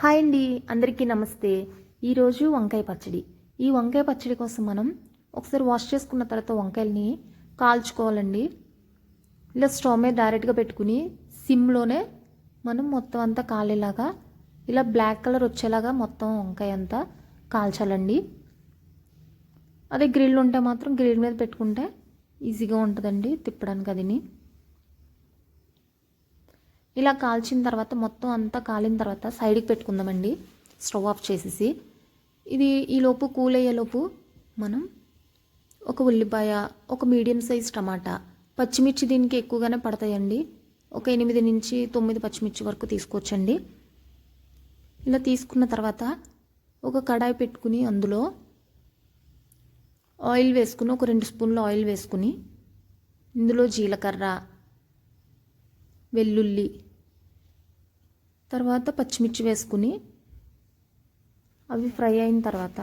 Hi అండి, అందరికీ నమస్తే. ఈరోజు వంకాయ పచ్చడి. ఈ వంకాయ పచ్చడి కోసం మనం ఒకసారి వాష్ చేసుకున్న తర్వాత వంకాయల్ని కాల్చుకోవాలండి. ఇలా స్టవ్ మీద డైరెక్ట్గా పెట్టుకుని సిమ్లోనే మనం మొత్తం అంతా కాలేలాగా ఇలా బ్లాక్ కలర్ వచ్చేలాగా మొత్తం వంకాయ అంతా కాల్చాలండి. అదే గ్రిల్ ఉంటే మాత్రం గ్రిల్ మీద పెట్టుకుంటే ఈజీగా ఉంటుందండి తిప్పడానికి. అదిని ఇలా కాల్చిన తర్వాత మొత్తం అంతా కాలిన తర్వాత సైడ్కి పెట్టుకుందామండి, స్టవ్ ఆఫ్ చేసేసి. ఇది ఈలోపు కూల్ అయ్యేలోపు మనం ఒక ఉల్లిపాయ, ఒక మీడియం సైజ్ టమాటా, పచ్చిమిర్చి దీనికి ఎక్కువగానే పడతాయండి. ఒక 8 నుంచి 9 పచ్చిమిర్చి వరకు తీసుకోవచ్చండి. ఇలా తీసుకున్న తర్వాత ఒక కడాయి పెట్టుకుని అందులో ఆయిల్ వేసుకుని, ఒక 2 స్పూన్లు ఆయిల్ వేసుకుని ఇందులో జీలకర్ర, వెల్లుల్లి, తర్వాత పచ్చిమిర్చి వేసుకుని అవి ఫ్రై అయిన తర్వాత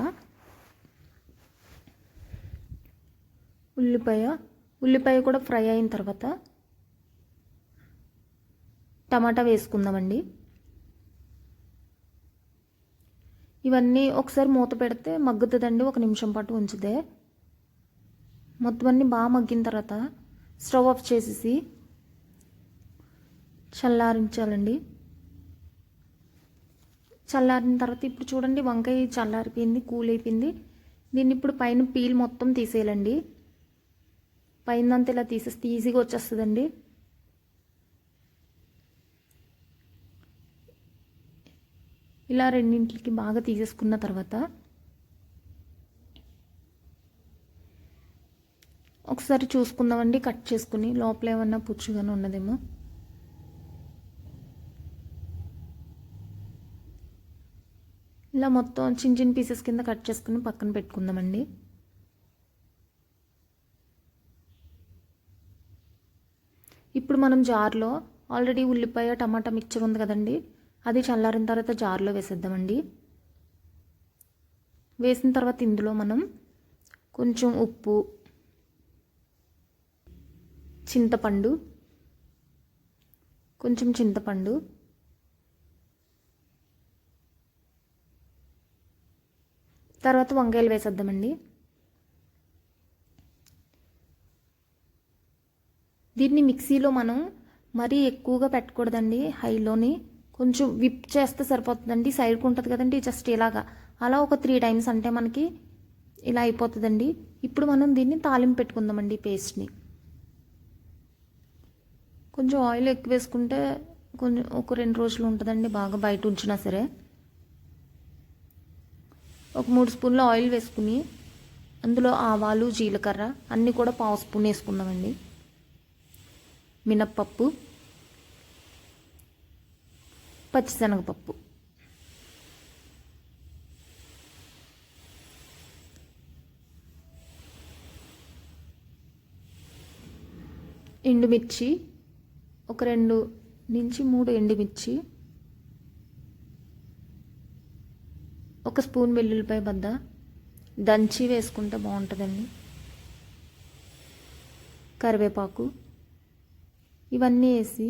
ఉల్లిపాయ కూడా ఫ్రై అయిన తర్వాత టమాటా వేసుకుందామండి. ఇవన్నీ ఒకసారి మూత పెడితే మగ్గుతుందండి. 1 నిమిషం పాటు ఉంచితే మొత్తం అన్నీ బాగా మగ్గిన తర్వాత స్టవ్ ఆఫ్ చేసేసి చల్లారించాలండి. చల్లారిన తర్వాత ఇప్పుడు చూడండి, వంకాయ చల్లారిపోయింది, కూల్ అయిపోయింది. దీన్ని ఇప్పుడు పైన పీల్ మొత్తం తీసేయాలండి. పైనంతా ఇలా తీసేస్తే ఈజీగా వచ్చేస్తుందండి. ఇలా రెండింటికి బాగా తీసేసుకున్న తర్వాత ఒకసారి చూసుకుందామండి, కట్ చేసుకుని లోపల ఏమన్నా పుచ్చుగానే ఉన్నదేమో. ఇలా మొత్తం చిన్న చిన్న పీసెస్ కింద కట్ చేసుకుని పక్కన పెట్టుకుందామండి. ఇప్పుడు మనం జార్లో ఆల్రెడీ ఉల్లిపాయ, టమాటా మిక్చర్ ఉంది కదండి, అది చల్లారిన తర్వాత జార్లో వేసేద్దామండి. వేసిన తర్వాత ఇందులో మనం కొంచెం ఉప్పు, కొంచెం చింతపండు, తర్వాత వంకాయలు వేసేద్దామండి. దీన్ని మిక్సీలో మనం మరీ ఎక్కువగా పెట్టకూడదండి, హైలోని కొంచెం విప్ చేస్తే సరిపోతుందండి. సైడ్కి ఉంటుంది కదండి, జస్ట్ ఇలాగా అలా ఒక 3 టైమ్స్ అంటే మనకి ఇలా అయిపోతుందండి. ఇప్పుడు మనం దీన్ని తాలింపు పెట్టుకుందామండి. పేస్ట్ని కొంచెం ఆయిల్ ఎక్కువ వేసుకుంటే కొంచెం ఒక 2 రోజులు ఉంటుందండి, బాగా బయట ఉంచినా సరే. ఒక 3 స్పూన్ల ఆయిల్ వేసుకుని అందులో ఆవాలు, జీలకర్ర అన్నీ కూడా 1/2 స్పూన్ వేసుకుందామండి. మినప్పప్పు, పచ్చిశనగపప్పు, ఎండుమిర్చి, ఒక 2 నుంచి 3 ఎండుమిర్చి, 1 స్పూన్ వెల్లుల్లిపాయ బద్ద దంచి వేసుకుంటే బాగుంటుందండి. కరివేపాకు, ఇవన్నీ వేసి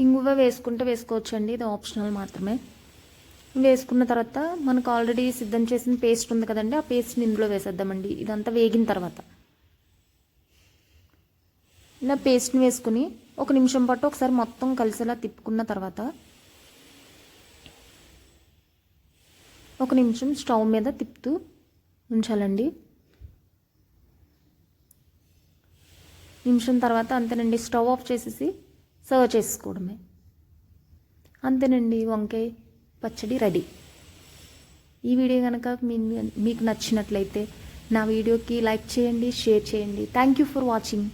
ఇంగువ వేసుకుంటే వేసుకోవచ్చండి, ఇది ఆప్షనల్ మాత్రమే. వేసుకున్న తర్వాత మనకు ఆల్రెడీ సిద్ధం చేసిన పేస్ట్ ఉంది కదండి, ఆ పేస్ట్ని ఇందులో వేసేద్దామండి. ఇదంతా వేగిన తర్వాత ఇలా పేస్ట్ని వేసుకుని 1 నిమిషం పాటు ఒకసారి మొత్తం కలిసేలా తిప్పుకున్న తర్వాత 1 నిమిషం స్టవ్ మీద తిప్పుతూ ఉంచాలండి. నిమిషం తర్వాత అంతేనండి, స్టవ్ ఆఫ్ చేసేసి సర్వ్ చేసుకోవడమే. అంతేనండి, వంకాయ పచ్చడి రెడీ. ఈ వీడియో కనుక మీకు నచ్చినట్లయితే నా వీడియోకి లైక్ చేయండి, షేర్ చేయండి. Thank you for watching.